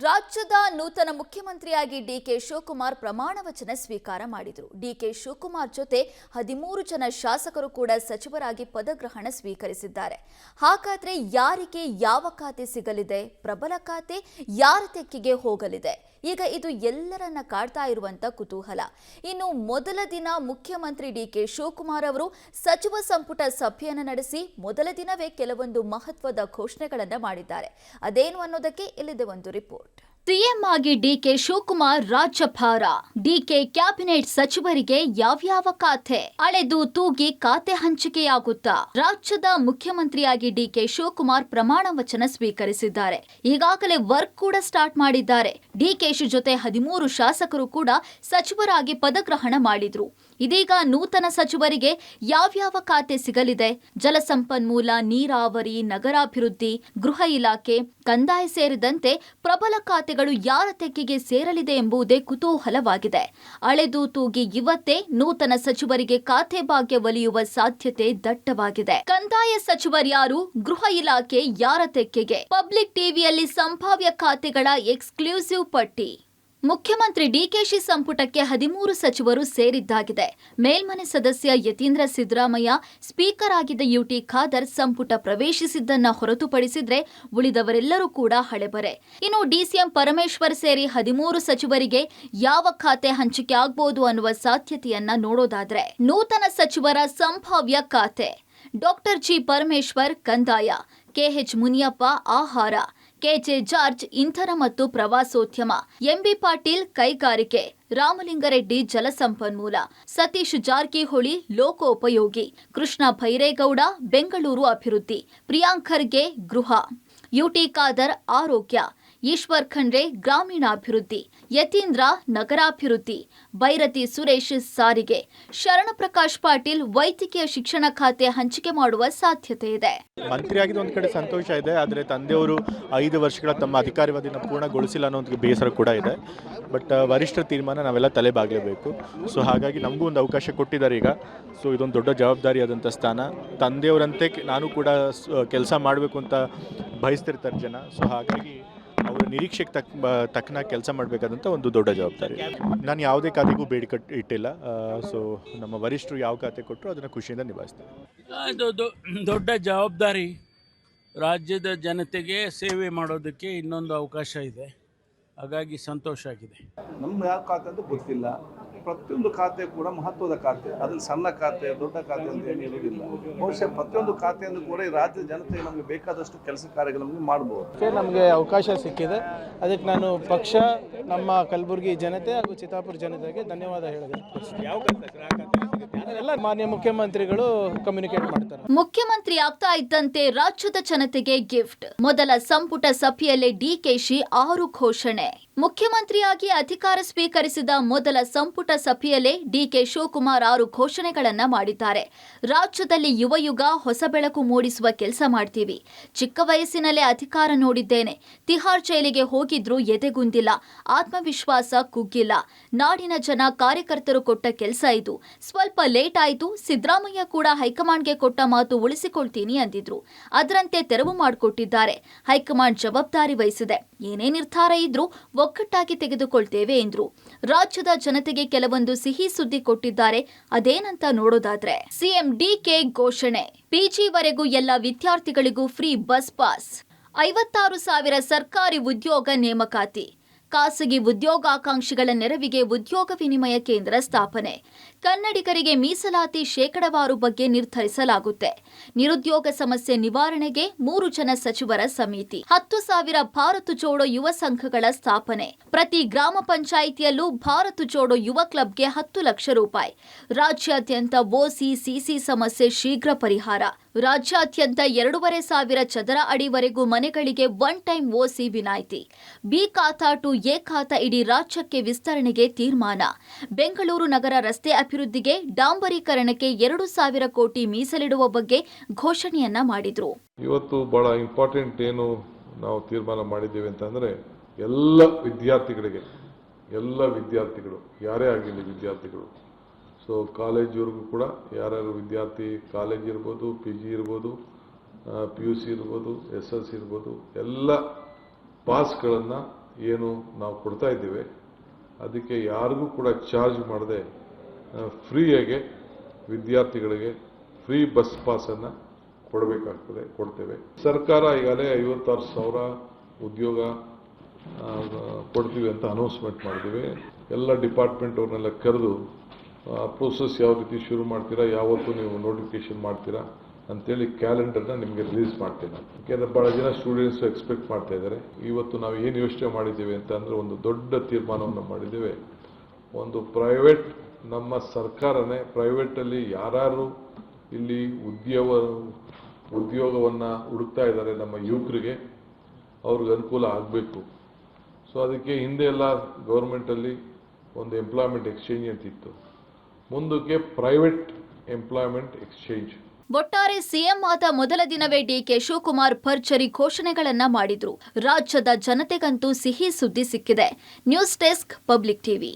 ರಾಜ್ಯದ ನೂತನ ಮುಖ್ಯಮಂತ್ರಿಯಾಗಿ ಡಿಕೆ ಶಿವಕುಮಾರ್ ಪ್ರಮಾಣ ವಚನ ಸ್ವೀಕಾರ ಮಾಡಿದರು. ಡಿಕೆ ಶಿವಕುಮಾರ್ ಜೊತೆ 13 ಜನ ಶಾಸಕರು ಕೂಡ ಸಚಿವರಾಗಿ ಪದಗ್ರಹಣ ಸ್ವೀಕರಿಸಿದ್ದಾರೆ. ಹಾಗಾದ್ರೆ ಯಾರಿಗೆ ಯಾವ ಖಾತೆ ಸಿಗಲಿದೆ? ಪ್ರಬಲ ಖಾತೆ ಯಾರ ತೆಕ್ಕೆಗೆ ಹೋಗಲಿದೆ? ಈಗ ಇದು ಎಲ್ಲರನ್ನ ಕಾಡ್ತಾ ಇರುವಂತ ಕುತೂಹಲ. ಇನ್ನು ಮೊದಲ ದಿನ ಮುಖ್ಯಮಂತ್ರಿ ಡಿಕೆ ಶಿವಕುಮಾರ್ ಅವರು ಸಚಿವ ಸಂಪುಟ ಸಭೆಯನ್ನು ನಡೆಸಿ ಮೊದಲ ದಿನವೇ ಕೆಲವೊಂದು ಮಹತ್ವದ ಘೋಷಣೆಗಳನ್ನು ಮಾಡಿದ್ದಾರೆ. ಅದೇನು ಅನ್ನೋದಕ್ಕೆ ಇಲ್ಲಿದೆ ಒಂದು ರಿಪೋರ್ಟ್. ಸಿಎಂ ಆಗಿ ಡಿಕೆ ಶಿವಕುಮಾರ್ ರಾಜ್ಯಭಾರ. ಡಿಕೆ ಕ್ಯಾಬಿನೆಟ್ ಸಚಿವರಿಗೆ ಯಾವ್ಯಾವ ಖಾತೆ? ಅಳೆದು ತೂಗಿ ಖಾತೆ ಹಂಚಿಕೆಯಾಗುತ್ತಾ? ರಾಜ್ಯದ ಮುಖ್ಯಮಂತ್ರಿಯಾಗಿ ಡಿಕೆ ಶಿವಕುಮಾರ್ ಪ್ರಮಾಣ ವಚನ ಸ್ವೀಕರಿಸಿದ್ದಾರೆ. ಈಗಾಗಲೇ ವರ್ಕ್ ಕೂಡ ಸ್ಟಾರ್ಟ್ ಮಾಡಿದ್ದಾರೆ. ಡಿಕೆಶಿ ಜೊತೆ 13 ಶಾಸಕರು ಕೂಡ ಸಚಿವರಾಗಿ ಪದಗ್ರಹಣ ಮಾಡಿದ್ರು. ಇದೀಗ ನೂತನ ಸಚಿವರಿಗೆ ಯಾವ್ಯಾವ ಖಾತೆ ಸಿಗಲಿದೆ? ಜಲಸಂಪನ್ಮೂಲ, ನೀರಾವರಿ, ನಗರಾಭಿವೃದ್ಧಿ, ಗೃಹ ಇಲಾಖೆ, ಕಂದಾಯ ಸೇರಿದಂತೆ ಪ್ರಬಲ ಖಾತೆಗಳು ಯಾರ ತೆಕ್ಕೆಗೆ ಸೇರಲಿದೆ ಎಂಬುದೇ ಕುತೂಹಲವಾಗಿದೆ. ಅಳೆದು ತೂಗಿ ಇವತ್ತೇ ನೂತನ ಸಚಿವರಿಗೆ ಖಾತೆ ಭಾಗ್ಯ ಒಲಿಯುವ ಸಾಧ್ಯತೆ ದಟ್ಟವಾಗಿದೆ. ಕಂದಾಯ ಸಚಿವರ್ಯಾರು? ಗೃಹ ಇಲಾಖೆ ಯಾರ ತೆಕ್ಕೆಗೆ? ಪಬ್ಲಿಕ್ ಟಿವಿಯಲ್ಲಿ ಸಂಭಾವ್ಯ ಖಾತೆಗಳ ಎಕ್ಸ್ಕ್ಲೂಸಿವ್ ಪಟ್ಟಿ. ಮುಖ್ಯಮಂತ್ರಿ ಡಿಕೆಶಿ ಸಂಪುಟಕ್ಕೆ 13 ಸಚಿವರು ಸೇರಿದ್ದಾಗಿದೆ. ಮೇಲ್ಮನೆ ಸದಸ್ಯ ಯತೀಂದ್ರ ಸಿದ್ದರಾಮಯ್ಯ, ಸ್ಪೀಕರ್ ಆಗಿದ್ದ ಯುಟಿ ಖಾದರ್ ಸಂಪುಟ ಪ್ರವೇಶಿಸಿದ್ದನ್ನ ಹೊರತುಪಡಿಸಿದ್ರೆ ಉಳಿದವರೆಲ್ಲರೂ ಕೂಡ ಹಳೆಬರೆ. ಇನ್ನು ಡಿಸಿಎಂ ಪರಮೇಶ್ವರ್ ಸೇರಿ 13 ಸಚಿವರಿಗೆ ಯಾವ ಖಾತೆ ಹಂಚಿಕೆ ಆಗ್ಬಹುದು ಅನ್ನುವ ಸಾಧ್ಯತೆಯನ್ನ ನೋಡೋದಾದ್ರೆ, ನೂತನ ಸಚಿವರ ಸಂಭಾವ್ಯ ಖಾತೆ: ಡಾಕ್ಟರ್ ಜಿ ಪರಮೇಶ್ವರ್ ಕಂದಾಯ, ಕೆಎಚ್ ಮುನಿಯಪ್ಪ ಆಹಾರ, ಕೆಜೆ ಜಾರ್ಜ್ ಇಂಧನ ಮತ್ತು ಪ್ರವಾಸೋದ್ಯಮ, ಎಂಬಿ ಪಾಟೀಲ್ ಕೈಗಾರಿಕೆ, ರಾಮಲಿಂಗಾರೆಡ್ಡಿ ಜಲಸಂಪನ್ಮೂಲ, ಸತೀಶ್ ಜಾರಕಿಹೊಳಿ ಲೋಕೋಪಯೋಗಿ, ಕೃಷ್ಣ ಭೈರೇಗೌಡ ಬೆಂಗಳೂರು ಅಭಿವೃದ್ಧಿ, ಪ್ರಿಯಾಂಕ್ ಖರ್ಗೆ ಗೃಹ, ಯುಟಿ ಖಾದರ್ ಆರೋಗ್ಯ, ಈಶ್ವರ್ ಖಂಡ್ರೆ ಗ್ರಾಮೀಣಾಭಿವೃದ್ಧಿ, ಯತೀಂದ್ರ ನಗರಾಭಿವೃದ್ಧಿ, ಬೈರತಿ ಸುರೇಶ್ ಸಾರಿಗೆ, ಶರಣಪ್ರಕಾಶ್ ಪಾಟೀಲ್ ವೈದ್ಯಕೀಯ ಶಿಕ್ಷಣ ಖಾತೆ ಹಂಚಿಕೆ ಮಾಡುವ ಸಾಧ್ಯತೆ ಇದೆ. ಮಂತ್ರಿಯಾಗಿದ್ದು ಒಂದು ಕಡೆ ಸಂತೋಷ ಇದೆ, ಆದರೆ ತಂದೆಯವರು 5 ವರ್ಷಗಳ ತಮ್ಮ ಅಧಿಕಾರಾವಧಿಯನ್ನು ಪೂರ್ಣಗೊಳಿಸಿಲ್ಲ ಅನ್ನೋ ಒಂದು ಬೇಸರ ಕೂಡ ಇದೆ. ಬಟ್ ವರಿಷ್ಠರ ತೀರ್ಮಾನ ನಾವೆಲ್ಲ ತಲೆಬಾಗಲೇಬೇಕು. ಸೊ ಹಾಗಾಗಿ ನಮಗೂ ಒಂದು ಅವಕಾಶ ಕೊಟ್ಟಿದ್ದಾರೆ ಈಗ. ಸೊ ಇದೊಂದು ದೊಡ್ಡ ಜವಾಬ್ದಾರಿಯಾದಂಥ ಸ್ಥಾನ. ತಂದೆಯವರಂತೆ ನಾನು ಕೂಡ ಕೆಲಸ ಮಾಡಬೇಕು ಅಂತ ಬಯಸ್ತಿರ್ತಾರೆ ಜನ. ಸೊ ಹಾಗಾಗಿ ಅವರ ನಿರೀಕ್ಷೆಗೆ ತಕ್ಕನ ಕೆಲಸ ಮಾಡಬೇಕಾದಂಥ ಒಂದು ದೊಡ್ಡ ಜವಾಬ್ದಾರಿ. ನಾನು ಯಾವುದೇ ಖಾತೆಗೂ ಬೇಡಿಕೆ ಇಟ್ಟಿಲ್ಲ. ಸೊ ನಮ್ಮ ವರಿಷ್ಠರು ಯಾವ ಖಾತೆ ಕೊಟ್ಟರು ಅದನ್ನು ಖುಷಿಯಿಂದ ನಿಭಾಯಿಸ್ತಾರೆ. ದೊಡ್ಡ ಜವಾಬ್ದಾರಿ. ರಾಜ್ಯದ ಜನತೆಗೆ ಸೇವೆ ಮಾಡೋದಕ್ಕೆ ಇನ್ನೊಂದು ಅವಕಾಶ ಇದೆ. ಹಾಗಾಗಿ ಸಂತೋಷ ಆಗಿದೆ. ನಮ್ಗೆ ಯಾವ ಖಾತೆ ಅಂತ ಗೊತ್ತಿಲ್ಲ. ಪ್ರತಿಯೊಂದು ಖಾತೆ ಕೂಡ ಮಹತ್ವದ ಖಾತೆ. ಅದ್ರಲ್ಲಿ ಸಣ್ಣ ಖಾತೆ ದೊಡ್ಡ ಖಾತೆ ಅಂತ ಏನು ಇರೋದಿಲ್ಲ. ಬಹುಶಃ ಪ್ರತಿಯೊಂದು ಖಾತೆಯನ್ನು ಕೂಡ ಈ ರಾಜ್ಯದ ಜನತೆಗೆ ನಮಗೆ ಬೇಕಾದಷ್ಟು ಕೆಲಸ ಕಾರ್ಯಗಳನ್ನು ಮಾಡ್ಬೋದು. ನಮಗೆ ಅವಕಾಶ ಸಿಕ್ಕಿದೆ. ಅದಕ್ಕೆ ನಾನು ಪಕ್ಷ, ನಮ್ಮ ಕಲಬುರಗಿ ಜನತೆ ಹಾಗೂ ಚಿತ್ತಾಪುರ ಜನತೆಗೆ ಧನ್ಯವಾದ ಹೇಳಿದೆ. ಎಲ್ಲ ಮಾನ್ಯ ಮುಖ್ಯಮಂತ್ರಿಗಳು ಕಮ್ಯುನಿಕೇಟ್ ಮಾಡ್ತಾರೆ. ಮುಖ್ಯಮಂತ್ರಿ ಆಗ್ತಾ ಇದ್ದಂತೆ ರಾಜ್ಯದ ಜನತೆಗೆ ಗಿಫ್ಟ್. ಮೊದಲ ಸಂಪುಟ ಸಭೆಯಲ್ಲೇ ಡಿಕೆಶಿ 6 ಘೋಷಣೆ. ಮುಖ್ಯಮಂತ್ರಿಯಾಗಿ ಅಧಿಕಾರ ಸ್ವೀಕರಿಸಿದ ಮೊದಲ ಸಂಪುಟ ಸಭೆಯಲ್ಲೇ ಡಿಕೆ ಶಿವಕುಮಾರ್ 6 ಘೋಷಣೆಗಳನ್ನ ಮಾಡಿದ್ದಾರೆ. ರಾಜ್ಯದಲ್ಲಿ ಯುವ ಯುಗ ಹೊಸ ಬೆಳಕು ಮೂಡಿಸುವ ಕೆಲಸ ಮಾಡ್ತೀವಿ. ಚಿಕ್ಕ ವಯಸ್ಸಿನಲ್ಲೇ ಅಧಿಕಾರ ನೋಡಿದ್ದೇನೆ. ತಿಹಾರ್ ಜೈಲಿಗೆ ಹೋಗಿದ್ರು ಎದೆಗುಂದಿಲ್ಲ, ಆತ್ಮವಿಶ್ವಾಸ ಕುಗ್ಗಿಲ್ಲ. ನಾಡಿನ ಜನ ಕಾರ್ಯಕರ್ತರು ಕೊಟ್ಟ ಕೆಲಸ ಇದು. ಸ್ವಲ್ಪ ಲೇಟ್ ಆಯಿತು. ಸಿದ್ದರಾಮಯ್ಯ ಕೂಡ ಹೈಕಮಾಂಡ್ಗೆ ಕೊಟ್ಟ ಮಾತು ಉಳಿಸಿಕೊಳ್ತೀನಿ ಅಂದಿದ್ರು. ಅದರಂತೆ ತೆರವು ಮಾಡಿಕೊಟ್ಟಿದ್ದಾರೆ. ಹೈಕಮಾಂಡ್ ಜವಾಬ್ದಾರಿ ವಹಿಸಿದೆ. ಏನೇ ನಿರ್ಧಾರ ಇದ್ರೂ ಒಗ್ಗಟ್ಟಾಗಿ ತೆಗೆದುಕೊಳ್ತೇವೆ ಎಂದ್ರು. ರಾಜ್ಯದ ಜನತೆಗೆ ಕೆಲವೊಂದು ಸಿಹಿ ಸುದ್ದಿ ಕೊಟ್ಟಿದ್ದಾರೆ. ಅದೇನಂತ ನೋಡೋದಾದ್ರೆ, ಸಿಎಂ ಡಿಕೆ ಘೋಷಣೆ: ಪಿಜಿವರೆಗೂ ಎಲ್ಲ ವಿದ್ಯಾರ್ಥಿಗಳಿಗೂ ಫ್ರೀ ಬಸ್ ಪಾಸ್, 56,000 ಸರ್ಕಾರಿ ಉದ್ಯೋಗ ನೇಮಕಾತಿ, ಖಾಸಗಿ ಉದ್ಯೋಗಾಕಾಂಕ್ಷಿಗಳ ನೆರವಿಗೆ ಉದ್ಯೋಗ ವಿನಿಮಯ ಕೇಂದ್ರ ಸ್ಥಾಪನೆ, ಕನ್ನಡಿಗರಿಗೆ ಮೀಸಲಾತಿ ಶೇಕಡಾವಾರು ಬಗ್ಗೆ ನಿರ್ಧರಿಸಲಾಗುತ್ತೆ, ನಿರುದ್ಯೋಗ ಸಮಸ್ಯೆ ನಿವಾರಣೆಗೆ 3 ಜನ ಸಚಿವರ ಸಮಿತಿ, 10,000 ಭಾರತ್ ಜೋಡೋ ಯುವ ಸಂಘಗಳ ಸ್ಥಾಪನೆ, ಪ್ರತಿ ಗ್ರಾಮ ಪಂಚಾಯಿತಿಯಲ್ಲೂ ಭಾರತ್ ಜೋಡೋ ಯುವ ಕ್ಲಬ್ಗೆ 10 ಲಕ್ಷ ರೂಪಾಯಿ, ರಾಜ್ಯಾದ್ಯಂತ ಓಸಿ ಸಿಸಿ ಸಮಸ್ಯೆ ಶೀಘ್ರ ಪರಿಹಾರ, ರಾಜ್ಯಾದ್ಯಂತ 2,500 ಚದರ ಅಡಿವರೆಗೂ ಮನೆಗಳಿಗೆ ಒನ್ ಟೈಮ್ ಓಸಿ ವಿನಾಯಿತಿ, ಬಿ ಖಾತಾ ಟು ಎ ಖಾತಾ ಇಡೀ ರಾಜ್ಯಕ್ಕೆ ವಿಸ್ತರಣೆಗೆ ತೀರ್ಮಾನ, ಬೆಂಗಳೂರು ನಗರ ರಸ್ತೆ ಅಭಿವೃದ್ಧಿಗೆ ಡಾಂಬರೀಕರಣಕ್ಕೆ 2,000 ಕೋಟಿ ಮೀಸಲಿಡುವ ಬಗ್ಗೆ ಘೋಷಣೆಯನ್ನ ಮಾಡಿದ್ರು. ಇವತ್ತು ಬಹಳ ಇಂಪಾರ್ಟೆಂಟ್ ಏನು ನಾವು ತೀರ್ಮಾನ ಮಾಡಿದ್ದೇವೆ ಅಂತಂದ್ರೆ, ಎಲ್ಲ ವಿದ್ಯಾರ್ಥಿಗಳು ಯಾರೇ ಆಗಿರಲಿ ವಿದ್ಯಾರ್ಥಿಗಳು, ಸೊ ಕಾಲೇಜಿವರೆಗೂ ಕೂಡ ಯಾರ್ಯಾರು ವಿದ್ಯಾರ್ಥಿ, ಕಾಲೇಜ್ ಇರ್ಬೋದು, PG ಇರ್ಬೋದು, PUC ಇರ್ಬೋದು, SSLC ಇರ್ಬೋದು, ಎಲ್ಲ ಪಾಸ್ಗಳನ್ನು ಏನು ನಾವು ಕೊಡ್ತಾ ಇದ್ದೇವೆ ಅದಕ್ಕೆ ಯಾರಿಗೂ ಕೂಡ ಚಾರ್ಜ್ ಮಾಡದೆ ಫ್ರೀಯಾಗೆ ವಿದ್ಯಾರ್ಥಿಗಳಿಗೆ ಫ್ರೀ ಬಸ್ ಪಾಸನ್ನು ಕೊಡ್ತೇವೆ. ಸರ್ಕಾರ ಈಗಾಗಲೇ 56,000 ಉದ್ಯೋಗ ಕೊಡ್ತೀವಿ ಅಂತ ಅನೌನ್ಸ್ಮೆಂಟ್ ಮಾಡಿದ್ದೀವಿ. ಎಲ್ಲ ಡಿಪಾರ್ಟ್ಮೆಂಟ್ ಅವ್ರನ್ನೆಲ್ಲ ಕರೆದು ಪ್ರೋಸೆಸ್ ಯಾವ ರೀತಿ ಶುರು ಮಾಡ್ತೀರಾ, ಯಾವತ್ತು ನೀವು ನೋಟಿಫಿಕೇಶನ್ ಮಾಡ್ತೀರಾ ಅಂತೇಳಿ ಕ್ಯಾಲೆಂಡರ್ನ ನಿಮಗೆ ರಿಲೀಸ್ ಮಾಡ್ತೀನಿ. ಯಾಕೆಂದರೆ ಭಾಳ ಜನ ಸ್ಟೂಡೆಂಟ್ಸು ಎಕ್ಸ್ಪೆಕ್ಟ್ ಮಾಡ್ತಾ ಇದ್ದಾರೆ. ಇವತ್ತು ನಾವು ಏನು ಯೋಚನೆ ಮಾಡಿದ್ದೇವೆ ಅಂತ ಅಂದರೆ ಒಂದು ದೊಡ್ಡ ತೀರ್ಮಾನವನ್ನು ಮಾಡಿದ್ದೇವೆ. ಒಂದು ಪ್ರೈವೇಟ್, ನಮ್ಮ ಸರ್ಕಾರನೇ ಪ್ರೈವೇಟಲ್ಲಿ ಯಾರು ಇಲ್ಲಿ ಉದ್ಯೋಗವನ್ನು ಹುಡುಕ್ತಾ ಇದ್ದಾರೆ ನಮ್ಮ ಯುವಕರಿಗೆ, ಅವ್ರಿಗೆ ಅನುಕೂಲ ಆಗಬೇಕು. ಸೊ ಅದಕ್ಕೆ ಹಿಂದೆ ಎಲ್ಲ ಗೌರ್ಮೆಂಟಲ್ಲಿ ಒಂದು ಎಂಪ್ಲಾಯ್ಮೆಂಟ್ ಎಕ್ಸ್ಚೇಂಜ್ ಅಂತಿತ್ತು, ಮುಂದಕ್ಕೆ ಪ್ರೈವೇಟ್ ಎಂಪ್ಲಾಯ್ಮೆಂಟ್ ಎಕ್ಸ್ಚೇಂಜ್. ಒಟ್ಟಾರೆ ಸಿಎಂ ಆದ ಮೊದಲ ದಿನವೇ ಡಿಕೆ ಶಿವಕುಮಾರ್ ಭರ್ಜರಿ ಘೋಷಣೆಗಳನ್ನ ಮಾಡಿದ್ರು. ರಾಜ್ಯದ ಜನತೆಗಂತೂ ಸಿಹಿ ಸುದ್ದಿ ಸಿಕ್ಕಿದೆ. News desk, public TV.